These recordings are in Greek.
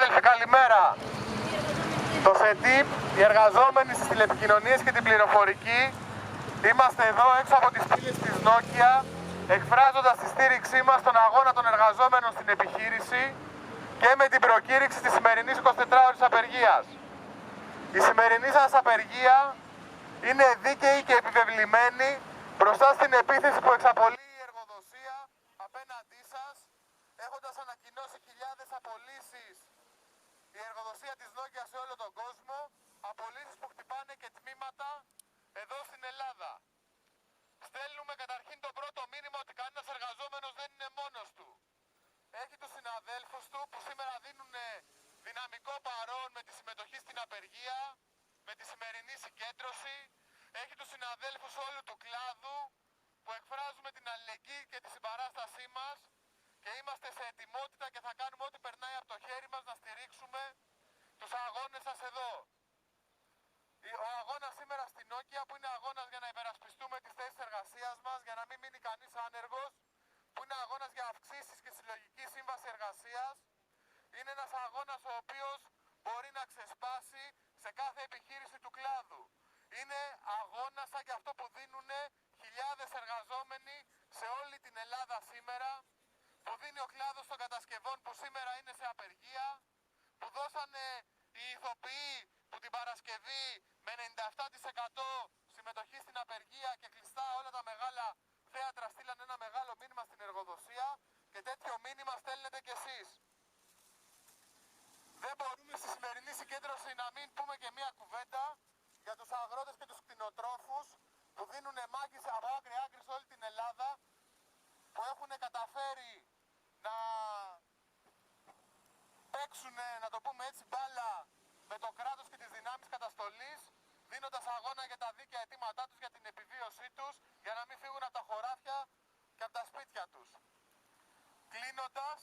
Αδελφοί, καλημέρα. Το ΣΕΤΙΠ, οι εργαζόμενοι στις τηλεπικοινωνίες και την πληροφορική, είμαστε εδώ έξω από τις πύλες της Nokia, εκφράζοντας τη στήριξή μας στον αγώνα των εργαζόμενων στην επιχείρηση και με την προκήρυξη της σημερινής 24ωρης απεργίας. Η σημερινή σας απεργία είναι δίκαιη και επιβεβλημένη μπροστά στην επίθεση που εξαπολύει η εργοδοσία απέναντί σας, έχοντας ανακοινώσει χιλιάδες απολύσεις η εργοδοσία της Nokia σε όλο τον κόσμο, απολύσεις που χτυπάνε και τμήματα εδώ στην Ελλάδα. Στέλνουμε καταρχήν το πρώτο μήνυμα ότι κανένας εργαζόμενος δεν είναι μόνος του. Έχει τους συναδέλφους του που σήμερα δίνουν δυναμικό παρόν με τη συμμετοχή στην απεργία, με τη σημερινή συγκέντρωση. Έχει τους συναδέλφους όλου του κλάδου που εκφράζουμε την αλληλεγγύη και τη συμπαράστασή μας και είμαστε σε ετοιμότητα και θα κάνουμε ό,τι περνάει από το χέρι μας να στηρίξουμε τους αγώνες σας εδώ. Ο αγώνας σήμερα στην Nokia, που είναι αγώνας για να υπερασπιστούμε τις θέσεις εργασίας μας, για να μην μείνει κανείς άνεργος, που είναι αγώνας για αυξήσεις και συλλογική σύμβαση εργασίας, είναι ένας αγώνας ο οποίος μπορεί να ξεσπάσει σε κάθε επιχείρηση του κλάδου. Είναι αγώνας σαν και αυτό που δίνουν χιλιάδες εργαζόμενοι σε όλη την Ελλάδα σήμερα, που δίνει ο κλάδος των κατασκευών που σήμερα είναι σε απεργία, που δώσανε οι ηθοποιοί που την Παρασκευή με 97% συμμετοχή στην απεργία και κλειστά όλα τα μεγάλα θέατρα στείλανε ένα μεγάλο μήνυμα στην εργοδοσία και τέτοιο μήνυμα στέλνετε κι εσείς. Δεν μπορούμε στη σημερινή συγκέντρωση να μην πούμε και μία κουβέντα για τους αγρότες και τους κτηνοτρόφους που δίνουν μάχη από άκρη άκρη σε όλη την Ελλάδα, που έχουν καταφέρει να παίξουν, να το πούμε έτσι, μπάλα με το κράτος και τις δυνάμεις καταστολής, δίνοντας αγώνα για τα δίκαια αιτήματά τους, για την επιβίωσή τους, για να μην φύγουν από τα χωράφια και από τα σπίτια τους. Κλείνοντας,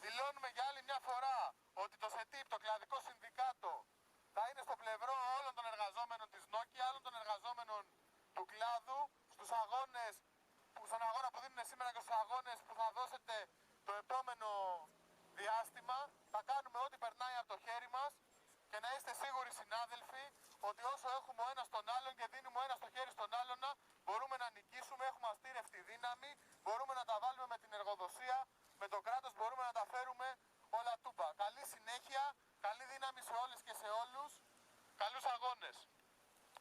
δηλώνουμε για άλλη μια φορά ότι το ΣΕΤΙΠ, το κλαδικό συνδικάτο, θα είναι στο πλευρό όλων των εργαζόμενων της Nokia, όλων των εργαζόμενων του κλάδου, στον αγώνα που δίνουν σήμερα και στους αγώνες που θα δώσετε το επόμενο διάστημα. Θα κάνουμε ό,τι περνάει από το χέρι μας και να είστε σίγουροι, συνάδελφοι, ότι όσο έχουμε ο ένας τον άλλον και δίνουμε ο ένας το χέρι